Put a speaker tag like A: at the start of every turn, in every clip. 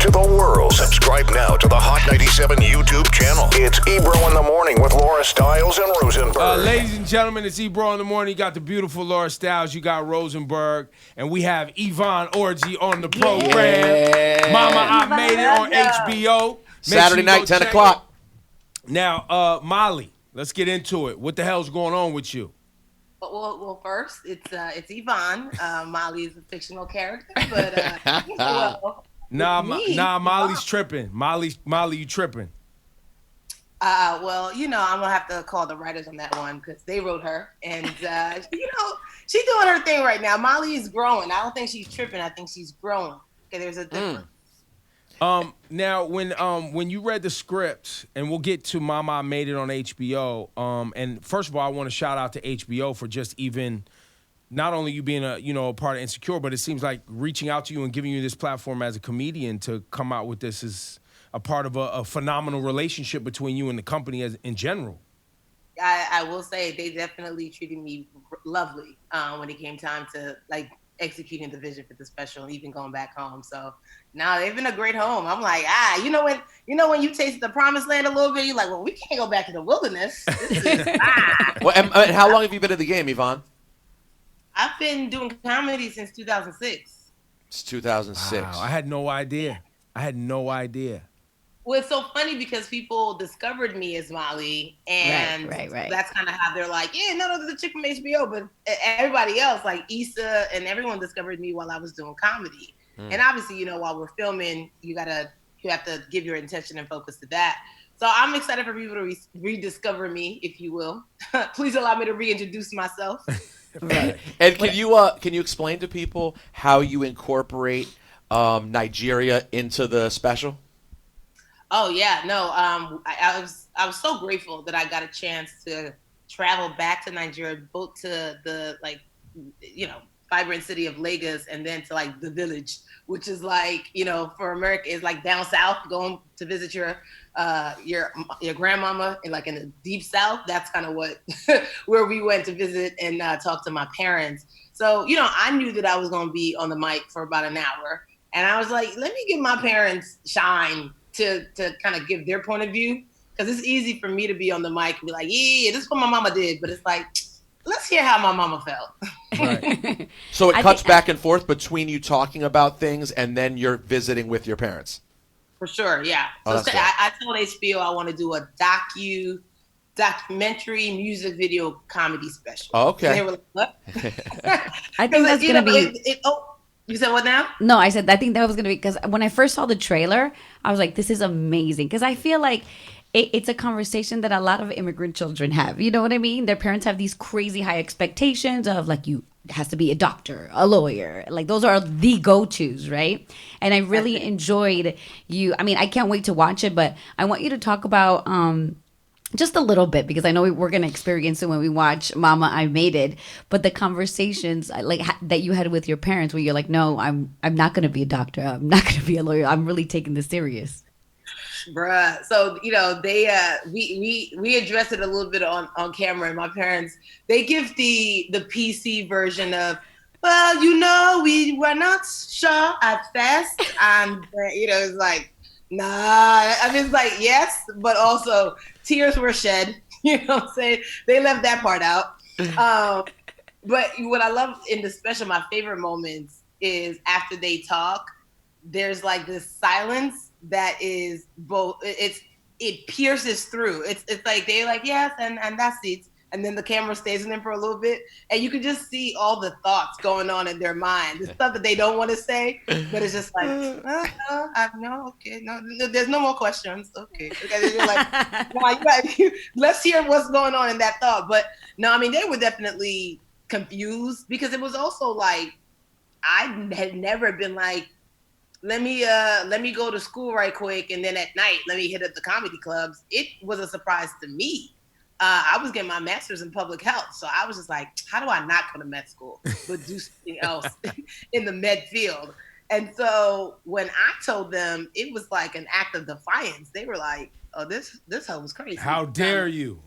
A: to the world. Subscribe now to the Hot 97 YouTube channel. It's Ebro in the Morning with Laura Stiles and Rosenberg.
B: Ladies and gentlemen, it's Ebro in the Morning. You got the beautiful Laura Stiles, you got Rosenberg, and we have Yvonne Orji on the program.
C: Yeah.
B: Mama, I Made It on HBO.
C: Saturday night, 10 o'clock.
B: Now, Molly, let's get into it. What the hell's going on with you?
D: Well, first, it's Yvonne. Molly is a fictional character, but
B: Molly's tripping. Molly, you tripping.
D: Well, I'm gonna have to call the writers on that one because they wrote her, and she's doing her thing right now. Molly is growing. I don't think she's tripping. I think she's growing. Okay, there's a difference.
B: Now, when you read the script, and we'll get to Momma, I Made It on HBO. And first of all, I want to shout out to HBO for just even not only you being a part of Insecure, but it seems like reaching out to you and giving you this platform as a comedian to come out with this is a part of a phenomenal relationship between you and the company as in general.
D: I will say they definitely treated me lovely when it came time to executing the vision for the special and even going back home. So now they've been a great home. I'm like, when you taste the promised land a little bit, you're like, well, we can't go back to the wilderness. This is,
C: Well, and how long have you been in the game, Yvonne?
D: I've been doing comedy since 2006.
C: It's 2006.
B: Wow, I had no idea.
D: Well, it's so funny because people discovered me as Molly, and
E: right.
D: that's kind of how they're like, yeah, no, the chick from HBO, but everybody else, like Issa and everyone discovered me while I was doing comedy. And obviously, while we're filming, you have to give your attention and focus to that. So I'm excited for people to rediscover me, if you will. Please allow me to reintroduce myself.
E: Right.
C: And can you explain to people how you incorporate Nigeria into the special?
D: Oh yeah, no. I was so grateful that I got a chance to travel back to Nigeria, both to the vibrant city of Lagos, and then to the village, which is for America is down south, going to visit your grandmama in the deep south. That's kind of what where we went to visit and talk to my parents. So I knew that I was going to be on the mic for about an hour, and I was like, let me give my parents shine to kind of give their point of view, because it's easy for me to be on the mic and be like, yeah, this is what my mama did, but it's like, let's hear how my mama felt.
B: Right.
C: So it cuts back and forth between you talking about things and then you're visiting with your parents.
D: For sure, yeah.
C: Oh,
D: So I told HBO I want to do a documentary music video comedy special.
C: Oh, okay.
D: And they were like, what?
E: I think that's going to be...
D: You said what now?
E: No, I said I think that was going to be, because when I first saw the trailer, I was like, this is amazing. Because I feel like it's a conversation that a lot of immigrant children have. You know what I mean? Their parents have these crazy high expectations of you has to be a doctor, a lawyer. Those are the go-tos, right? And I really enjoyed you. I mean, I can't wait to watch it, but I want you to talk about just a little bit, because I know we're going to experience it when we watch Momma, I Made It, but the conversations that you had with your parents where you're like, no, I'm not going to be a doctor. I'm not going to be a lawyer. I'm really taking this serious.
D: Bruh. So, they, we addressed it a little bit on camera, and my parents, they give the PC version of, well, we were not sure at first. And, it's like, nah, I mean, it's like, yes, but also tears were shed. You know what I'm saying? They left that part out. But what I love in the special, my favorite moments is after they talk, there's this silence that is both, it pierces through. It's like, they're like, yes, and that's it. And then the camera stays in them for a little bit, and you can just see all the thoughts going on in their mind. The stuff that they don't want to say, but it's just like, okay, there's no more questions. Okay. You're like, let's hear what's going on in that thought. But no, I mean, they were definitely confused, because it was also I had never been like, let me go to school right quick, and then at night, let me hit up the comedy clubs. It was a surprise to me. I was getting my master's in public health. So I was just like, how do I not go to med school, but do something else in the med field? And so when I told them, it was like an act of defiance. They were like, oh, this hoe was crazy.
B: How dare you?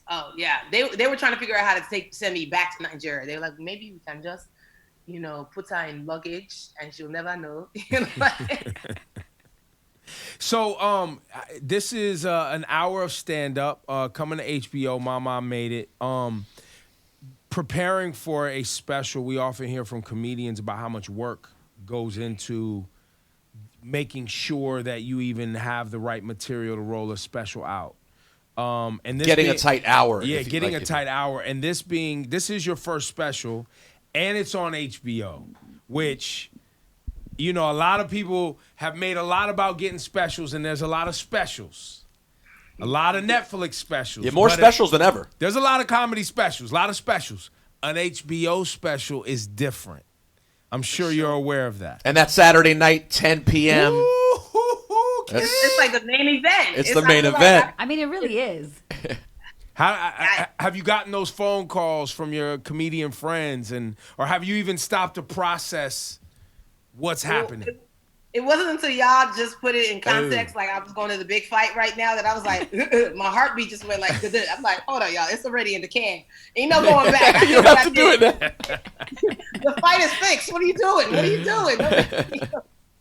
D: Oh, yeah. They were trying to figure out how to send me back to Nigeria. They were like, maybe we can just puts her in luggage and she'll never know. You know, like,
B: So, this is an hour of stand up coming to HBO. Mama made it. Preparing for a special, we often hear from comedians about how much work goes into making sure that you even have the right material to roll a special out. And this
C: Getting a tight hour.
B: Yeah,
C: if you
B: getting
C: like
B: a
C: it.
B: tight hour. And this is your first special, and it's on HBO, which, a lot of people have made a lot about getting specials, and there's a lot of specials. A lot of Netflix specials.
C: Yeah, more
B: But
C: specials than ever.
B: there's a lot of comedy specials, a lot of specials. An HBO special is different. I'm sure you're aware of that.
C: And that Saturday night, 10 p.m.
D: it's like the main event.
C: It's the
D: I
C: main
D: feel like
C: event.
E: I mean, it really is.
B: Have you gotten those phone calls from your comedian friends, or have you even stopped to process what's happening?
D: It wasn't until y'all just put it in context, like I was going to the big fight right now, that I was like, my heartbeat just went like, I'm like, hold on, y'all, it's already in the can. Ain't no going back.
C: You don't have to do it now.
D: The fight is fixed. What are you doing? What are you doing?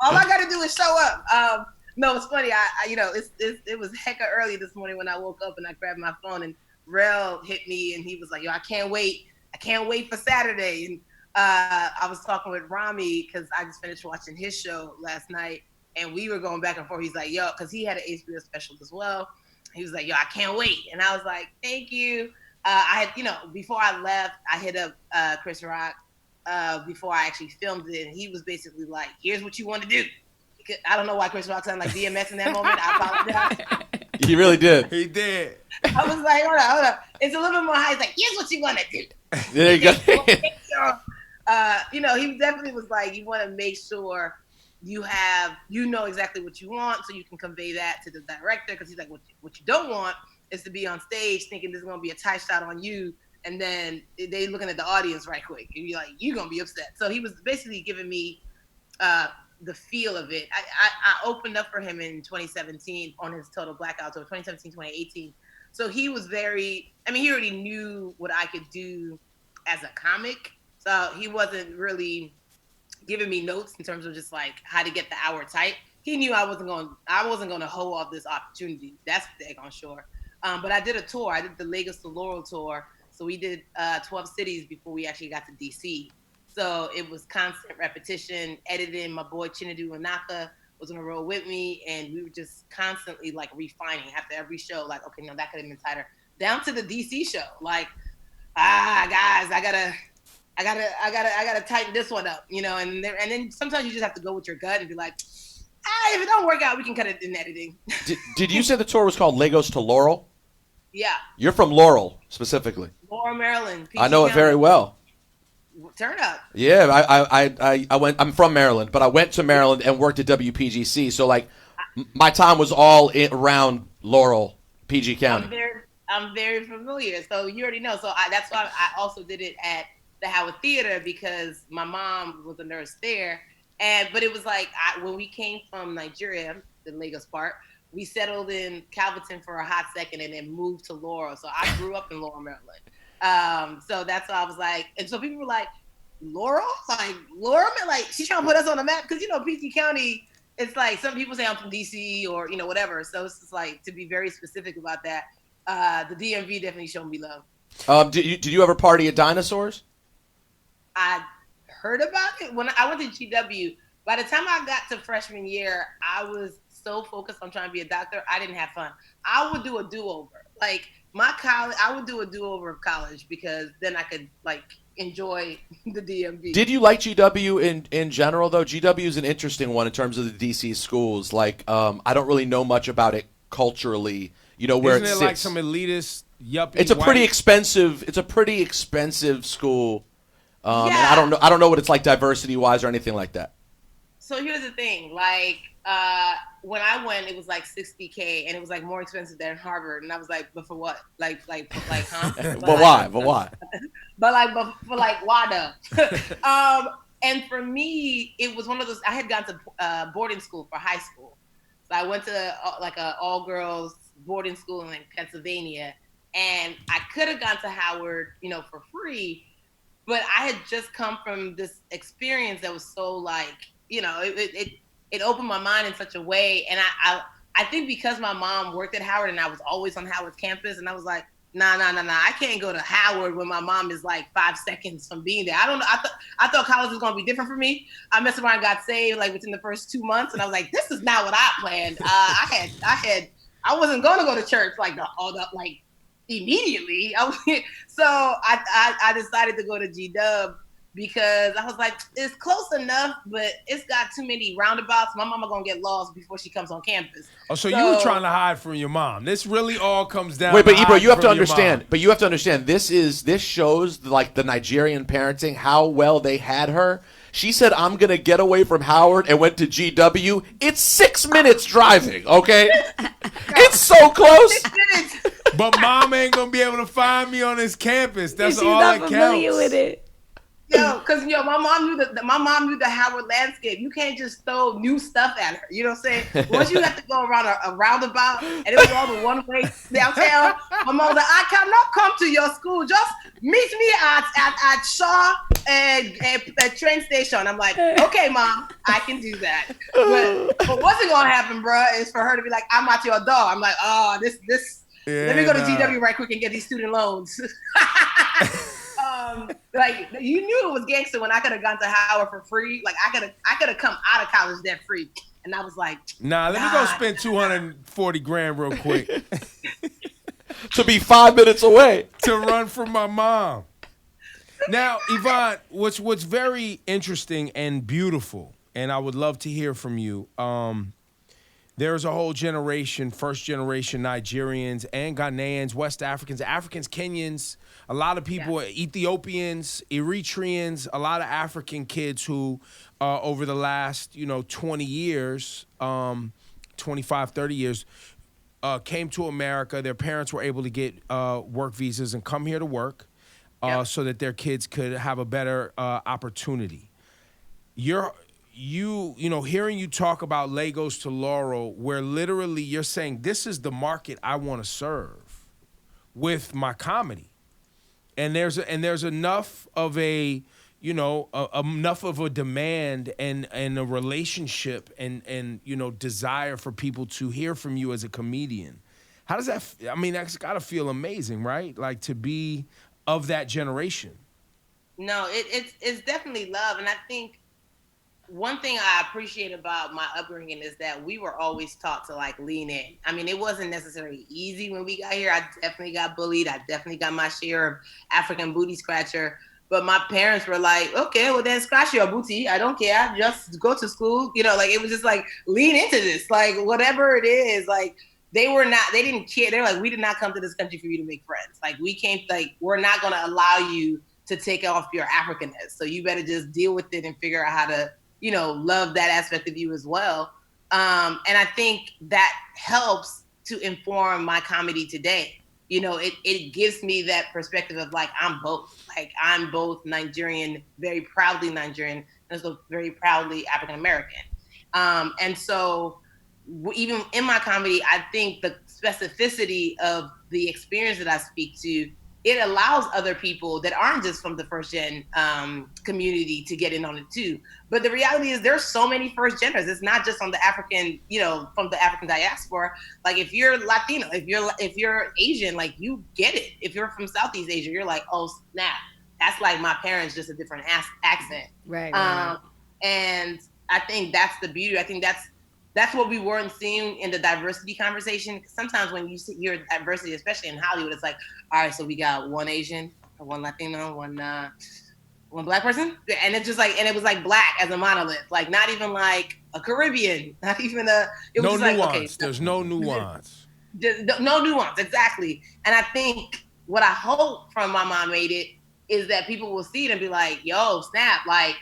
D: All I got to do is show up. No, it's funny. It was hecka early this morning when I woke up and I grabbed my phone and Rel hit me and he was like, yo, I can't wait. I can't wait for Saturday. And I was talking with Rami because I just finished watching his show last night and we were going back and forth. He's like, yo, because he had an HBO special as well. He was like, yo, I can't wait. And I was like, thank you. I had, before I left, I hit up Chris Rock before I actually filmed it. And he was basically like, here's what you want to do. I don't know why Chris Rock sounded like DMX in that moment. I apologize.
C: He really did.
B: He did.
D: I was like, hold on. It's a little bit more high. He's like, here's what you want to do.
C: There you go.
D: He definitely was like, you want to make sure you know exactly what you want so you can convey that to the director. Because he's like, what you don't want is to be on stage thinking there's going to be a tight shot on you. And then they looking at the audience right quick. And you're like, you're going to be upset. So he was basically giving me the feel of it. I opened up for him in 2017 on his Total Blackout, so 2017, 2018. So he was he already knew what I could do as a comic. So he wasn't really giving me notes in terms of just like how to get the hour tight. He knew I wasn't going to hold off this opportunity. That's the egg on shore. But I did a tour. I did the Lagos to Laurel tour. So we did 12 cities before we actually got to DC. So it was constant repetition, editing. My boy Chinedu Anaka was on the road with me, and we were just constantly like refining after every show. Like, okay, no, that could have been tighter. Down to the DC show, like, guys, I gotta tighten this one up, And then sometimes you just have to go with your gut and be like, if it don't work out, we can cut it in editing.
C: Did you say the tour was called Lagos to Laurel?
D: Yeah.
C: You're from Laurel, specifically.
D: Laurel, Maryland.
C: I know it very well.
D: Turn up.
C: Yeah, I went. I'm from Maryland, but I went to Maryland and worked at WPGC. So like, my time was all around Laurel, PG County.
D: I'm very familiar. So you already know. So that's why I also did it at the Howard Theater because my mom was a nurse there. But it was like when we came from Nigeria, the Lagos part, we settled in Calverton for a hot second and then moved to Laurel. So I grew up in Laurel, Maryland. So that's why I was like, and so people were like, Laurel? Like, Laurel? Like, she's trying to put us on the map. Because, PG County, it's like some people say I'm from DC or, whatever. So it's just like, to be very specific about that, the DMV definitely showed me love.
C: Did you ever party at Dinosaurs?
D: I heard about it when I went to GW. By the time I got to freshman year, I was so focused on trying to be a doctor, I didn't have fun. I would do a do-over. Like, I would do a do-over of college because then I could, like, enjoy the DMV.
C: Did you like GW in general, though? GW is an interesting one in terms of the DC schools. Like, I don't really know much about it culturally, where
B: Isn't
C: it
B: it
C: sits.
B: like some elitist yuppie?
C: It's a pretty expensive. It's a pretty expensive school.
D: Yeah.
C: And I don't know what it's like diversity-wise or anything like that.
D: So here's the thing, like, when I went, it was like $60K, and it was like more expensive than Harvard, and I was like, but for what? Like, huh?
C: But why? But why?
D: But for like, why though? And for me, it was one of those. I had gone to boarding school for high school, so I went to like a all girls boarding school in Pennsylvania, and I could have gone to Howard, for free. but I had just come from this experience that was so like, it opened my mind in such a way. And I think because my mom worked at Howard and I was always on Howard's campus, and I was like, nah. I can't go to Howard when my mom is like 5 seconds from being there. I don't know. I thought college was going to be different for me. I messed around and got saved like within the first 2 months. And I was like, this is not what I planned. I wasn't going to go to church like immediately. So I decided to go to GW because I was like, it's close enough, but it's got too many roundabouts. My mama gonna get lost before she comes on campus.
B: Oh, so you were trying to hide from your mom. This really all comes down.
C: Wait, but
B: to
C: Ebro, you have to
B: hiding from your
C: understand.
B: mom.
C: But you have to understand. This shows like the Nigerian parenting, how well they had her. She said, "I'm gonna get away from Howard," and went to GW. It's 6 minutes driving. Okay, it's so close.
D: 6 minutes.
B: But mom ain't gonna be able to find me on this campus. That's
E: She's
B: all
E: not
B: that
E: familiar
B: counts.
E: with it.
D: Because my mom knew the Howard landscape. You can't just throw new stuff at her. You know what I'm saying? Once you have to go around a roundabout, and it was all the one way downtown. My mom was like, I cannot come to your school. Just meet me at Shaw and train station. I'm like, okay, mom, I can do that. But what's gonna happen, bruh, is for her to be like, I'm at your door. I'm like, oh, this. Let me go to GW right quick and get these student loans. Like you knew it was gangster when I could have gone to Howard for free. Like I could have come out of college debt free, and I was like,
B: Nah, let me go spend 240 grand real quick
C: To be 5 minutes away.
B: to run from my mom. Now, Yvonne, what's very interesting and beautiful, and I would love to hear from you. There's a whole generation, first generation Nigerians and Ghanaians, West Africans, Kenyans, a lot of people, Ethiopians, Eritreans, a lot of African kids who over the last, 20 years, 25, 30 years, came to America. Their parents were able to get work visas and come here to work so that their kids could have a better opportunity. Hearing you talk about Lagos to Laurel, where literally you're saying this is the market I want to serve with my comedy, and there's enough of a enough of a demand and a relationship and desire for people to hear from you as a comedian. How does that? I mean, that's got to feel amazing, right? Like to be of that generation.
D: No, it's definitely love, and I think. One thing I appreciate about my upbringing is that we were always taught to like lean in. I mean, it wasn't necessarily easy when we got here. I definitely got bullied. I definitely got my share of African booty scratcher. But my parents were like, okay, well then scratch your booty. I don't care. Just go to school. Like it was just like lean into this. Like whatever it is, like they didn't care. They're like, we did not come to this country for you to make friends. Like we're not gonna allow you to take off your Africanness. So you better just deal with it and figure out how to love that aspect of you as well. And I think that helps to inform my comedy today. It gives me that perspective of like, I'm both Nigerian, very proudly Nigerian, and also very proudly African-American. And so even in my comedy, I think the specificity of the experience that I speak to, it allows other people that aren't just from the first gen community to get in on it too. But the reality is there's so many first geners. It's not just on the African, from the African diaspora. Like if you're Latino, if you're Asian, like you get it. If you're from Southeast Asia, you're like, oh snap, that's like my parents, just a different accent.
E: Right.
D: And I think that's the beauty. I think that's what we weren't seeing in the diversity conversation. Sometimes when you hear diversity, especially in Hollywood, it's like, all right, so we got one Asian, one Latino, one black person, and it's just like, and it was like black as a monolith, like not even like a Caribbean, not even a. It was
B: No
D: just
B: nuance.
D: like, okay,
B: There's no nuance.
D: No nuance, exactly. And I think what I hope from My Mom Made It is that people will see it and be like, yo, snap, like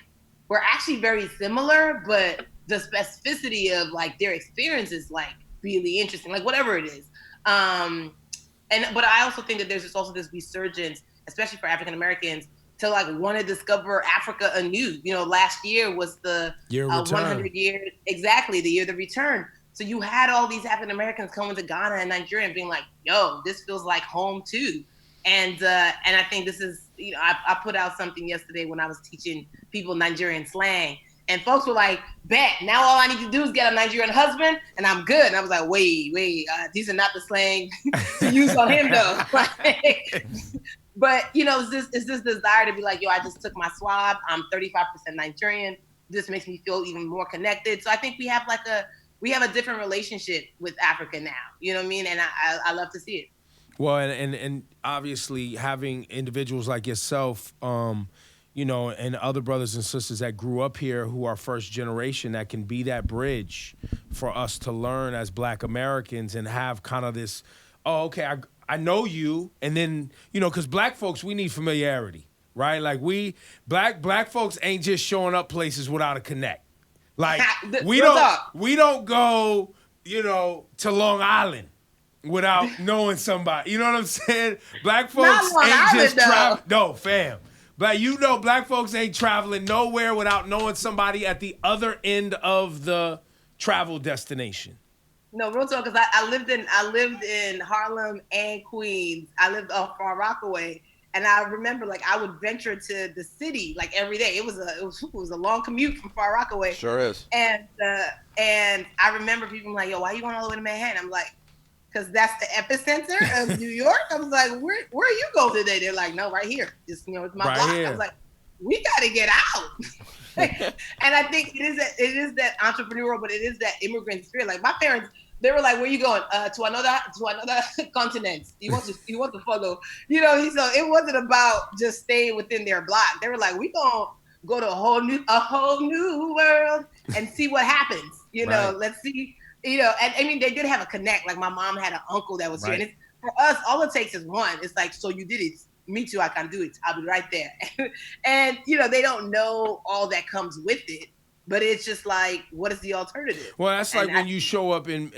D: we're actually very similar, but the specificity of like their experience is like really interesting, like whatever it is. But I also think that there's also this resurgence, especially for African Americans, to like want to discover Africa anew. Last year was the 100 years, exactly, the year of the return. So you had all these African Americans coming to Ghana and Nigeria and being like, yo, this feels like home too. And I think this is I put out something yesterday when I was teaching people Nigerian slang. And folks were like, bet, now all I need to do is get a Nigerian husband and I'm good. And I was like, wait, these are not the slang to use on him though. But, it's this desire to be like, I just took my swab. I'm 35% Nigerian. This makes me feel even more connected. So I think we have a different relationship with Africa now. You know what I mean? And I love to see it.
B: Well, and obviously having individuals like yourself, and other brothers and sisters that grew up here who are first generation that can be that bridge for us to learn as Black Americans and have kind of this, I know you. And then, because Black folks, we need familiarity, right? Like Black folks ain't just showing up places without a connect. Like we don't go, to Long Island without knowing somebody. You know what I'm saying? Black folks ain't just traveling. No, fam. But Black folks ain't traveling nowhere without knowing somebody at the other end of the travel destination.
D: No, real talk, because I lived in Harlem and Queens. I lived off Far Rockaway, and I remember I would venture to the city every day. It was a long commute from Far Rockaway.
C: Sure is.
D: And I remember people like, yo, why are you going all the way to Manhattan? I'm like, because that's the epicenter of New York. I was like, where are you going today? They're like, no, right here. Just, it's my block. Here. I was like, we got to get out. And I think it is that entrepreneurial, but it is that immigrant spirit. Like my parents, they were like, where you going? To another continent. You want to follow, So it wasn't about just staying within their block. They were like, we going to go to a whole new world and see what happens.
B: Right.
D: Let's see. And I mean, they did have a connect. Like my mom had an uncle that was here. And for us, all it takes is one. It's like, so you did it. Me too, I can do it. I'll be right there. And, they don't know all that comes with it. But it's just like, what is the alternative?
B: Well, that's like when you show up in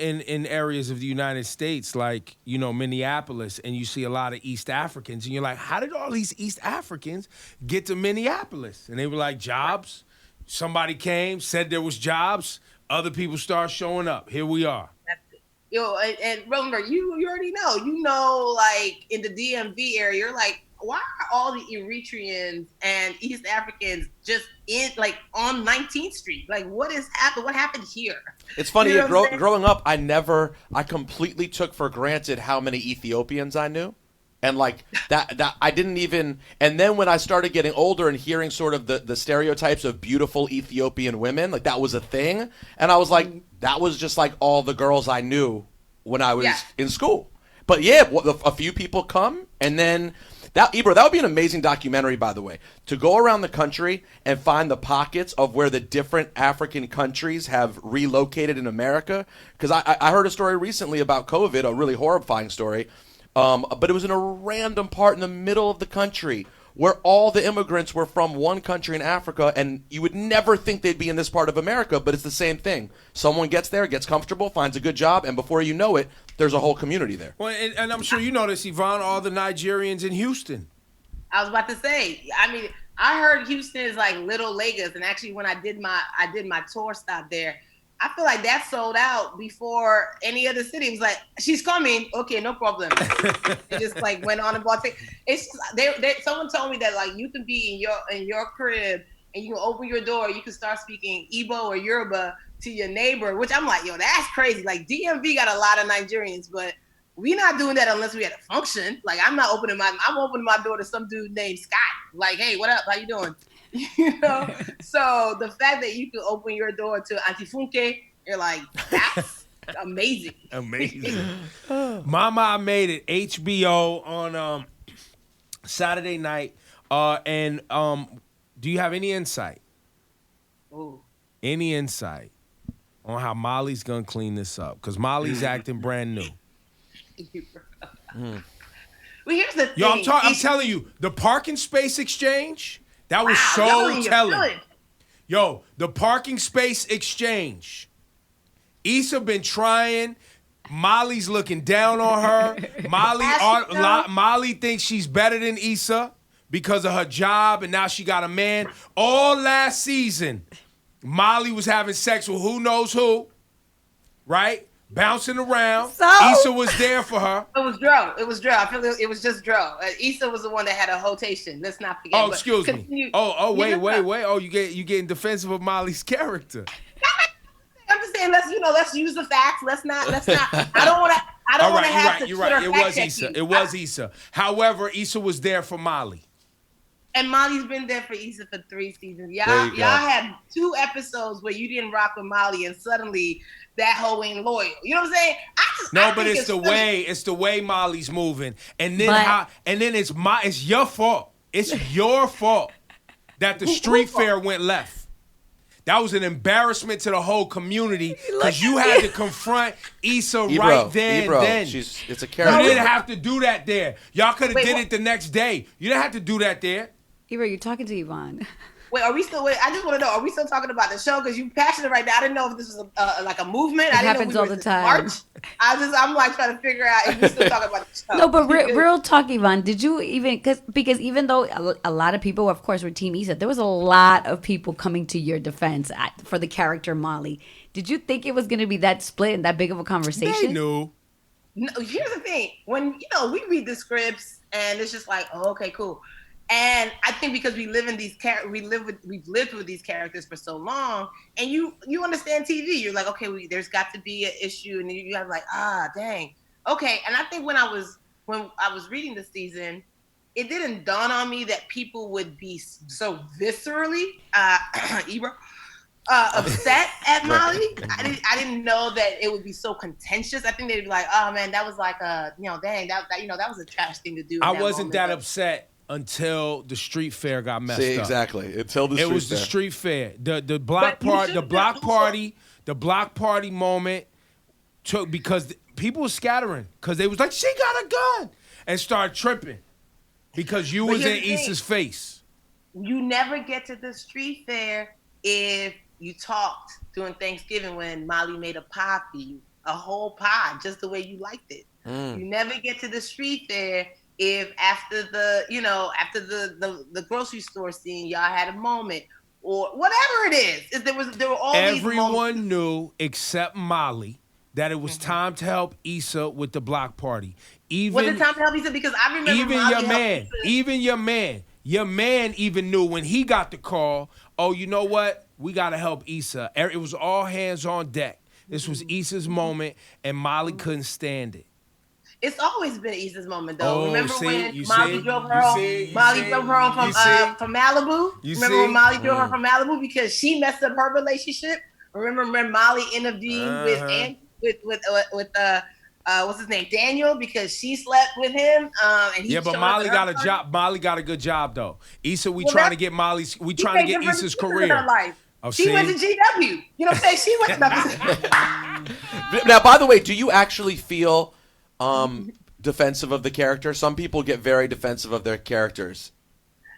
B: areas of the United States, like, Minneapolis, and you see a lot of East Africans. And you're like, how did all these East Africans get to Minneapolis? And they were like, jobs. Somebody came, said there was jobs. Other people start showing up. Here we are.
D: That's it. And remember, you already know, like in the DMV area, you're like, why are all the Eritreans and East Africans just on 19th Street? Like, what happened? What happened here?
C: It's funny. Growing up, I completely took for granted how many Ethiopians I knew. And that I didn't even, and then when I started getting older and hearing sort of the stereotypes of beautiful Ethiopian women, that was a thing. And I was like, that was just like all the girls I knew when I was in school. But a few people come, and then Ebro, that would be an amazing documentary, by the way, to go around the country and find the pockets of where the different African countries have relocated in America. Because I heard a story recently about COVID, a really horrifying story. But it was in a random part in the middle of the country where all the immigrants were from one country in Africa, and you would never think they'd be in this part of America, but it's the same thing. Someone gets there, gets comfortable, finds a good job, and before you know it, there's a whole community there.
B: Well, and I'm sure you know this, Yvonne, all the Nigerians in Houston.
D: I was about to say, I mean, I heard Houston is like Little Lagos, and actually when I did my tour stop there, I feel like that sold out before any other city. It was like, she's coming. Okay, no problem. It just went on and bought things. It's just, someone told me that you can be in your crib and you can open your door. You can start speaking Igbo or Yoruba to your neighbor, which I'm like, yo, that's crazy. Like DMV got a lot of Nigerians, but we not doing that unless we at a function. Like I'm opening my door to some dude named Scott. Like, hey, what up? How you doing? So the fact that you can open your door to Auntie Funke, you're like, that's amazing.
B: Amazing. Momma, I Made It, HBO on Saturday night. And do you have any insight?
D: Ooh.
B: Any insight on how Molly's gonna clean this up? Because Molly's acting brand new.
D: Well, here's the thing.
B: Yo, I'm telling you, the parking space exchange. That was so telling. Yo, the parking space exchange. Issa been trying. Molly's looking down on her. Molly thinks she's better than Issa because of her job, and now she got a man. All last season, Molly was having sex with who knows who, right? bouncing around.
E: So?
B: Issa was there for her.
D: It was Dro. It was Dro. I feel it was just Dro. Issa was the one that had a rotation. Let's not forget.
B: Oh,
D: But
B: excuse me.
D: continue.
B: Wait.
D: Yeah.
B: Oh, you getting defensive of Molly's character.
D: I'm just saying, let's use the facts. Let's not. I don't want to. I don't want to have to.
B: You're right. It was
D: check
B: Issa.
D: you.
B: It was Issa. However, Issa was there for Molly.
D: And Molly's been there for Issa for 3 seasons.
C: There
D: Y'all
C: you go.
D: had 2 episodes where you didn't rock with Molly, and suddenly that hoe ain't loyal. You know what I'm saying? I
B: But
D: think
B: it's the way Molly's moving, and then
E: But-
B: it's your fault. It's your fault that the street fair went left. That was an embarrassment to the whole community because you had to confront Issa right there
C: Ebro,
B: and then.
C: it's a
B: You
C: character.
B: didn't have to do that there. Y'all could have
D: Wait,
B: did
D: what?
B: it the next day. You didn't have to do that there.
E: Ebro, you're talking to Yvonne.
D: Wait, are we still? Wait, I just want to know: are we still talking about the show? Because you passionate right now. I didn't know if this was like a movement. I didn't
E: happens
D: know
E: all
D: if we
E: the
D: were
E: time.
D: March. I'm like trying to figure out if we're still talking about the show.
E: No, but real talk, Yvonne. Did you even because even though a lot of people, of course, were Team Issa, there was a lot of people coming to your defense for the character Molly. Did you think it was going to be that split and that big of a conversation?
B: They knew.
D: No, here's the thing: when we read the scripts, and it's just like, oh, okay, cool. And I think because we live in these we've lived with these characters for so long, and you understand TV. You're like, okay, there's got to be an issue, and you have like, dang, okay. And I think when I was reading the season, it didn't dawn on me that people would be so viscerally, Ebro, upset at Molly. I didn't know that it would be so contentious. I think they'd be like, oh man, that was like dang, that was a trash thing to do.
B: I wasn't that upset until the street fair got messed
C: See,
B: up.
C: exactly. Until the street
B: It was
C: fair.
B: the street fair. The block
D: But you
B: party. The
D: should've
B: block
D: also-
B: party. The block party moment took because people were scattering because they was like, she got a gun, and started tripping because you
D: But
B: was in
D: here's the thing.
B: Issa's face.
D: You never get to the street fair if you talked during Thanksgiving when Molly made a pie for you, a whole pie, just the way you liked it. You never get to the street fair if after the grocery store scene, y'all had a moment or whatever it is. There were all these moments.
B: Everyone knew except Molly that it was time to help Issa with the block party.
D: Was it time to help Issa? Because I remember
B: Even
D: Molly
B: your
D: helped
B: man,
D: Issa.
B: even your man even knew when he got the call, oh, you know what? We got to help Issa. It was all hands on deck. This was Issa's moment, and Molly couldn't stand it.
D: It's always been Issa's moment, though.
B: Oh,
D: Remember
B: see?
D: when
B: You
D: Molly
B: see?
D: drove
B: You
D: her home?
B: see? You
D: Molly
B: see?
D: drove her home
B: You see?
D: from Malibu.
B: You
D: Remember
B: see?
D: when Molly drove her from Malibu because she messed up her relationship? Remember when Molly intervened with what's his name, Daniel, because she slept with him. And he
B: Yeah, but
D: showed up
B: Molly
D: at her
B: got a
D: party.
B: job. Molly got a good job though. Issa, we
D: Well,
B: trying to
D: that-
B: get Molly's. We
D: She
B: trying to
D: made
B: get
D: different
B: Issa's
D: decisions in her
B: career.
D: life.
B: Oh,
D: She
B: see?
D: went to GW. You know what I'm saying? She went to
C: Now, by the way, do you actually feel defensive of the character? Some people get very defensive of their characters.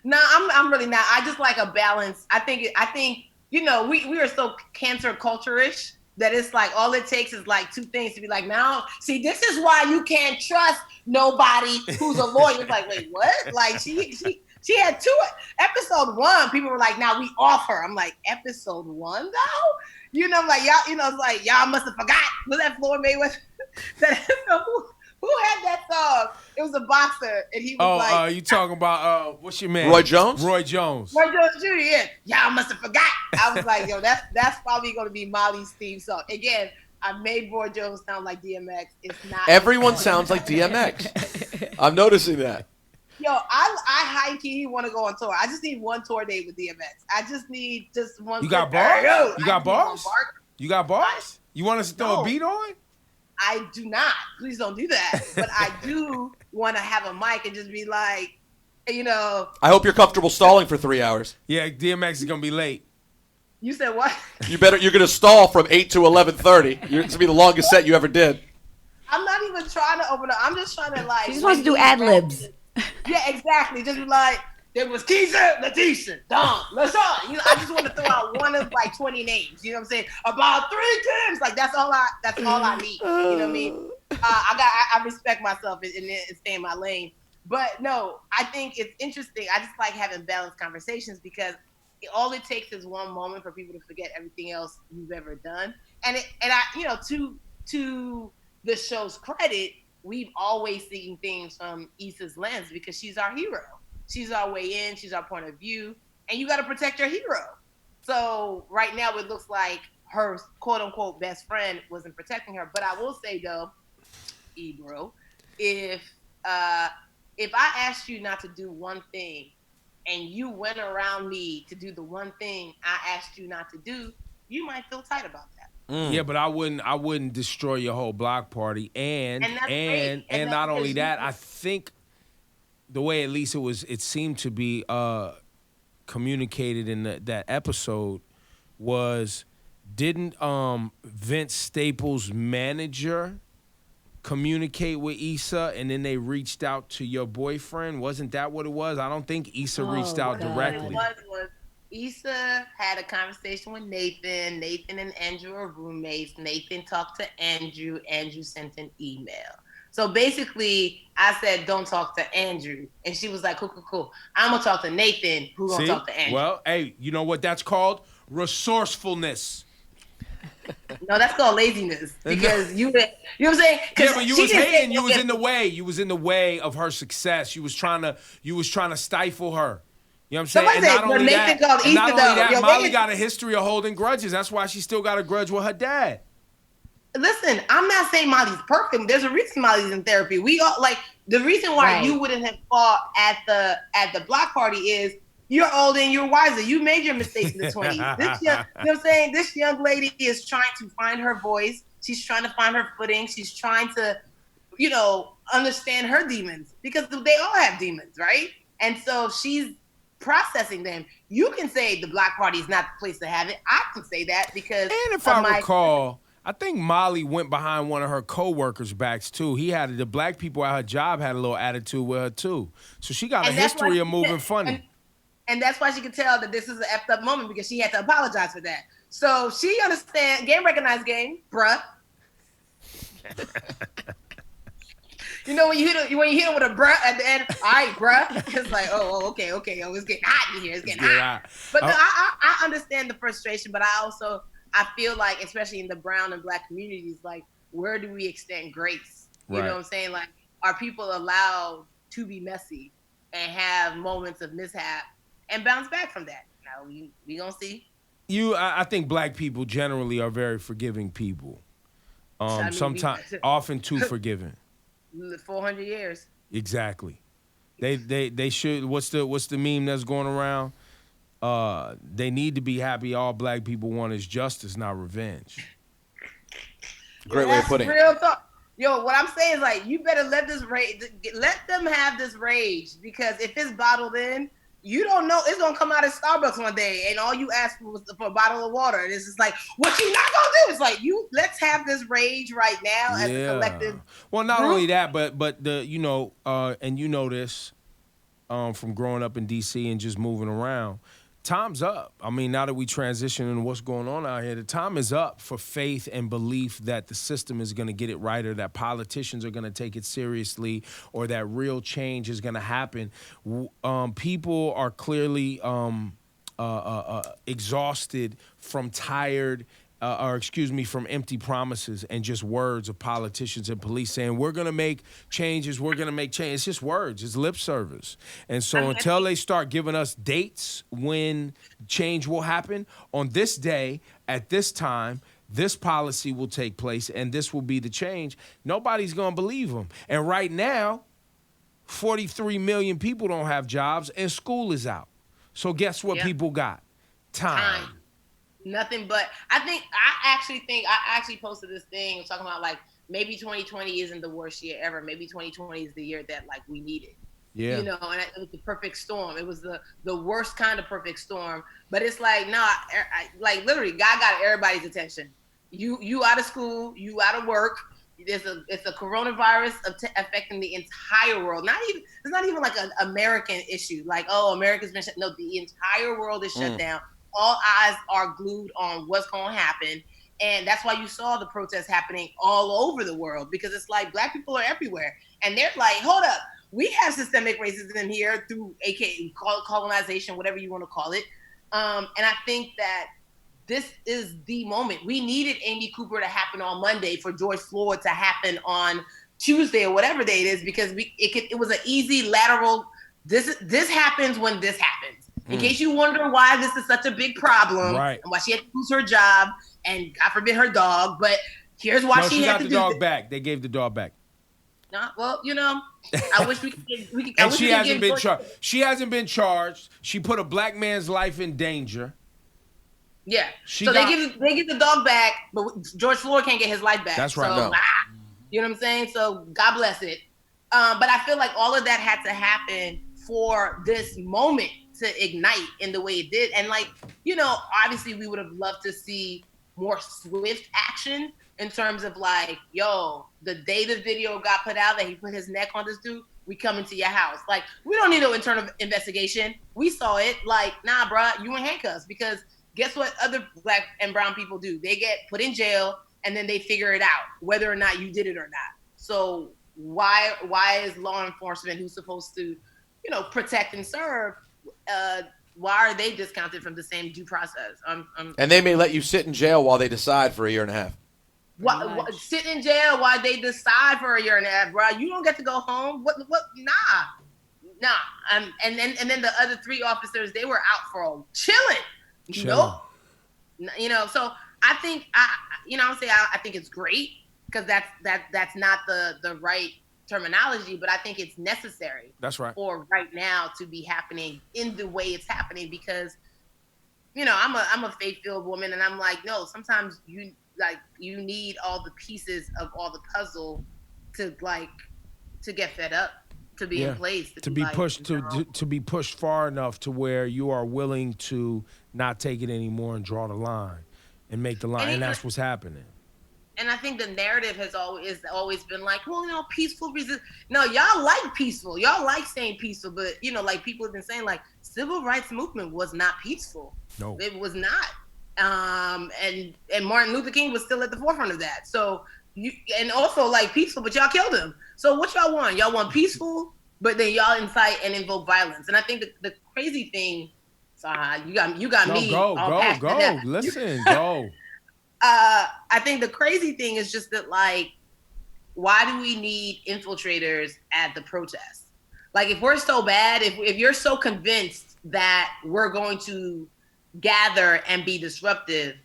D: No, I'm really not. I just like a balance. I think we are so cancer culture-ish that it's like all it takes is like 2 things to be like, now, see, this is why you can't trust nobody who's a lawyer. It's like, wait, what? Like she had 2 episode 1. People were like, now we off her. I'm like, episode 1 though? Like y'all, it's like y'all must have forgot. Was that Floyd Mayweather? Who had that song? It was a boxer, and he was like,
B: you talking about what's your man?
C: Roy Jones?
B: Roy Jones.
D: Roy Jones Jr. Yeah, y'all must have forgot. I was like, yo, that's probably gonna be Molly's theme song. Again, I made Roy Jones sound like DMX. It's not.
C: Everyone sounds like DMX. I'm noticing that.
D: Yo, I high key want to go on tour. I just need 1 tour date with DMX. I just need just one.
B: You got
D: quick-
B: bars?
D: Yo,
B: You
D: I
B: got
D: just need one
B: bars?
D: bar.
B: You got bars? You want us to throw
D: No.
B: a beat on?
D: I do not. Please don't do that. But I do want to have a mic and just be like,
C: I hope you're comfortable stalling for 3 hours.
B: Yeah, DMX is gonna be late.
D: you said what?
C: You're going to stall from 8 to 11:30. It's going to be the longest set you ever did.
D: I'm not even trying to open up. I'm just trying to like.
E: She just wants to do ad libs.
D: Yeah, exactly. Just be like, there was Keisha, Letitia, Don, LaShawn. I just want to throw out one of like 20 names. You know what I'm saying? About 3 Kims. Like that's all I need. You know what I mean? I respect myself and stay in my lane. But no, I think it's interesting. I just like having balanced conversations because all it takes is one moment for people to forget everything else you've ever done. And to the show's credit, we've always seen things from Issa's lens because she's our hero. She's our way in, she's our point of view, and you got to protect your hero. So right now it looks like her quote unquote best friend wasn't protecting her. But I will say though, Ebro, if I asked you not to do one thing and you went around me to do the one thing I asked you not to do, you might feel tight about that.
B: Yeah, but I wouldn't destroy your whole block party. And
D: And that's great. And
B: not
D: that's
B: only
D: because
B: that, I think the way at least it seemed to be communicated in that episode was, didn't Vince Staples' manager communicate with Issa and then they reached out to your boyfriend? Wasn't that what it was? I don't think Issa reached out directly.
D: What it was Issa had a conversation with Nathan. Nathan and Andrew are roommates. Nathan talked to Andrew. Andrew sent an email. So basically, I said, don't talk to Andrew. And she was like, cool. I'm going to talk to Nathan, who's going to talk to Andrew.
B: Well, hey, you know what that's called? Resourcefulness.
D: No, that's called laziness. Because you know what I'm saying?
B: Yeah, but you was hating. You was in the way. You was in the way of her success. You was trying to stifle her. You know what I'm saying?
D: Somebody said,
B: only
D: Nathan
B: that,
D: called Issa,
B: not only that,
D: though.
B: Molly got a history of holding grudges. That's why she still got a grudge with her dad.
D: Listen, I'm not saying Molly's perfect. There's a reason Molly's in therapy. We all the reason why you wouldn't have fought at the block party is you're older and you're wiser. You made your mistakes in the 20s. You know what I'm saying? This young lady is trying to find her voice. She's trying to find her footing. She's trying to, understand her demons because they all have demons, right? And so she's processing them. You can say the block party is not the place to have it. I can say that because
B: and if I recall, I think Molly went behind one of her co-workers' backs, too. The black people at her job had a little attitude with her, too. So she got a history of moving funny.
D: And that's why she could tell that this is an effed up moment because she had to apologize for that. So she understands, game recognized game, bruh. When you hit him with a bruh at the end, all right, bruh. It's like, okay. Oh, it's getting hot in here. It's getting hot. But I understand the frustration, but I feel like, especially in the brown and black communities, like, where do we extend grace? You know what I'm saying? Like, are people allowed to be messy and have moments of mishap and bounce back from that? Now, we gonna see.
B: I think black people generally are very forgiving people. Sometimes, often too forgiving.
D: 400 years.
B: Exactly. They should. What's the meme that's going around? They need to be happy. All black people want is justice, not revenge.
C: Great way of putting it.
D: Real thought. Yo, what I'm saying is, like, you better let them have this rage, because if it's bottled in, you don't know, it's gonna come out at Starbucks one day and all you asked for was for a bottle of water, and it's just like, what you not gonna do? It's like, let's have this rage right now as a collective.
B: Well, not only that, but the and you know this from growing up in DC and just moving around. Time's up. I mean, now that we transition into what's going on out here, the time is up for faith and belief that the system is going to get it right, or that politicians are going to take it seriously, or that real change is going to happen. People are clearly exhausted from from empty promises and just words of politicians and police saying, we're going to make changes, It's just words. It's lip service. And so until they start giving us dates when change will happen, on this day, at this time, this policy will take place and this will be the change, nobody's going to believe them. And right now, 43 million people don't have jobs and school is out. So guess what people got? Time.
D: Nothing but, I actually posted this thing talking about, like, maybe 2020 isn't the worst year ever. Maybe 2020 is the year that, like, we needed.
B: Yeah.
D: And it was the perfect storm. It was the worst kind of perfect storm. But it's like, like, literally, God got everybody's attention. You out of school, you out of work. It's a coronavirus affecting the entire world. It's not even like an American issue. Like, America's been shut. No, the entire world is shut down. All eyes are glued on what's going to happen. And that's why you saw the protests happening all over the world, because it's like black people are everywhere. And they're like, hold up, we have systemic racism here through AKA colonization, whatever you want to call it. And I think that this is the moment. We needed Amy Cooper to happen on Monday for George Floyd to happen on Tuesday or whatever day it is, because it was an easy lateral. This happens when this happens. In case you wonder why this is such a big problem,
B: Right.
D: and why she had to lose her job, and God forbid her dog, but here's why
B: No,
D: she
B: she
D: had
B: got
D: to
B: the
D: do
B: dog
D: this.
B: back. They gave the dog back.
D: Well, I wish we could.
B: And she hasn't been charged. She hasn't been charged. She put a black man's life in danger.
D: Yeah.
B: She
D: So
B: got-
D: they get the dog back, but George Floyd can't get his life back.
B: That's right.
D: So,
C: No.
D: you know what I'm saying? So God bless it. But I feel like all of that had to happen for this moment to ignite in the way it did. And obviously we would have loved to see more swift action in terms of the day the video got put out that he put his neck on this dude, we come into your house. We don't need no internal investigation. We saw it. Nah, bruh, you in handcuffs, because guess what other black and brown people do? They get put in jail and then they figure it out whether or not you did it or not. So why is law enforcement, who's supposed to, protect and serve, why are they discounted from the same due process?
C: And they may let you sit in jail while they decide for a year and a half.
D: Sit in jail while they decide for a year and a half, bro. You don't get to go home. What? Nah. And then the other 3 officers, they were out for chilling. Nope. So I think I think it's great, because that's not the right terminology, but I think it's necessary.
B: That's right.
D: For right now to be happening in the way it's happening, because I'm a faith-filled woman, and I'm like, no, sometimes you need all the pieces of all the puzzle to get fed up, to be in place,
B: to be pushed to be pushed far enough to where you are willing to not take it anymore and draw the line and make the line, and that's what's happening.
D: And I think the narrative has always been peaceful resist. No, y'all like peaceful. Y'all like saying peaceful, but people have been saying civil rights movement was not peaceful.
B: No,
D: it was not. And Martin Luther King was still at the forefront of that. So and also peaceful, but y'all killed him. So what y'all want? Y'all want peaceful, but then y'all incite and invoke violence. And I think the crazy thing. So you got me.
B: Go. Listen, go.
D: I think the crazy thing is just that, why do we need infiltrators at the protest? If we're so bad, if you're so convinced that we're going to gather and be disruptive,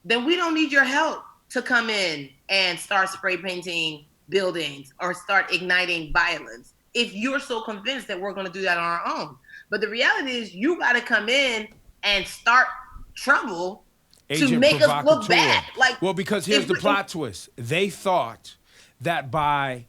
D: then we don't need your help to come in and start spray painting buildings or start igniting violence. If you're so convinced that we're going to do that on our own. But the reality is you got to come in and start trouble to make us look bad.
B: Because here's the plot twist. They thought that by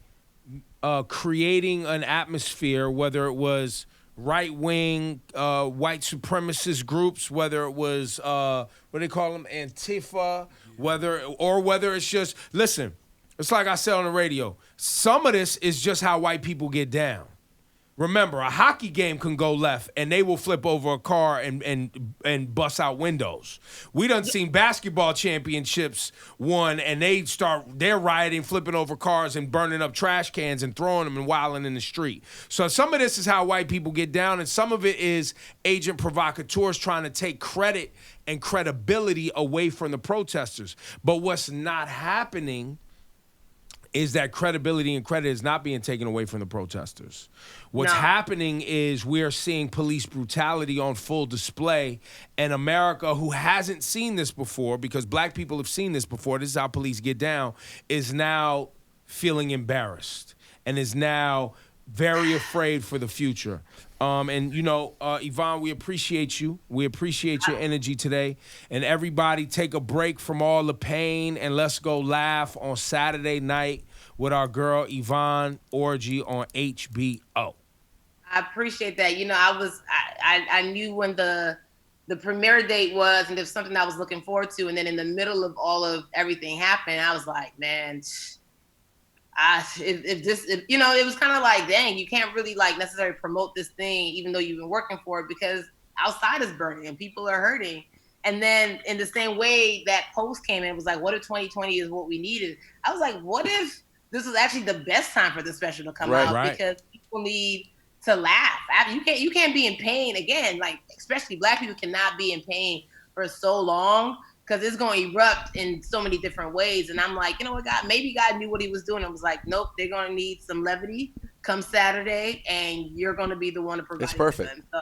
B: creating an atmosphere, whether it was right-wing white supremacist groups, whether it was what do they call them, Antifa, whether it's just, listen, it's like I said on the radio, some of this is just how white people get down. Remember, a hockey game can go left and they will flip over a car and bust out windows. We done seen basketball championships won and they're rioting, flipping over cars and burning up trash cans and throwing them and wilding in the street. So some of this is how white people get down, and some of it is agent provocateurs trying to take credit and credibility away from the protesters. But what's not happening is that credibility and credit is not being taken away from the protesters. What's happening is we are seeing police brutality on full display, and America, who hasn't seen this before, because black people have seen this before, this is how police get down, is now feeling embarrassed and is now very afraid for the future. Yvonne, we appreciate you. We appreciate your energy today. And everybody take a break from all the pain and let's go laugh on Saturday night with our girl Yvonne Orji on HBO.
D: I appreciate that. I knew when the premiere date was, and it was something I was looking forward to. And then in the middle of all of everything happened, I was like, man, it was kind of like, dang, you can't really necessarily promote this thing, even though you've been working for it, because outside is burning and people are hurting. And then in the same way that post came in, it was like, what if 2020 is what we needed? I was like, what if this was actually the best time for the special to come out?
B: Right.
D: Because people need to laugh. You can't be in pain again. Especially black people cannot be in pain for so long because it's going to erupt in so many different ways. And I'm like, you know what, God, maybe God knew what he was doing. I was like, nope, they're going to need some levity come Saturday, and you're going to be the one to provide.
C: It's perfect.
D: Them. So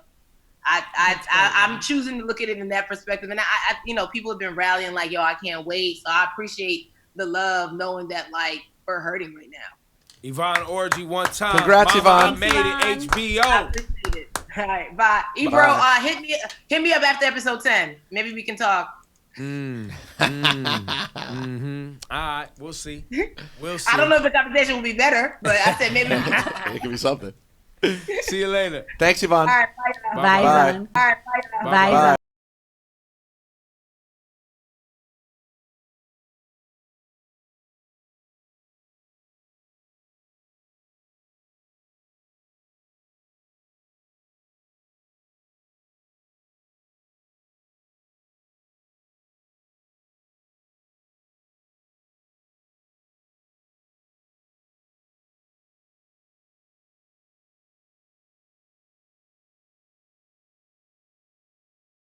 D: I'm choosing to look at it in that perspective. And I you know, people have been rallying like, yo, I can't wait. So I appreciate the love, knowing that like we're hurting right now.
B: Yvonne Orji, one time.
C: Congrats,
B: Mama,
C: Yvonne.
B: I made it, HBO.
D: I appreciate it. All right, bye. Ebro, hit me up after episode 10. Maybe we can talk.
B: All right, we'll see. We'll see.
D: I don't know if the conversation will be better, but I said maybe we can talk.
C: It could be something.
B: See you later.
C: Thanks, Yvonne.
D: All right, bye.
E: Bye,
C: Bye.
E: Yvonne.
D: All right, bye.
E: Bye, Yvonne.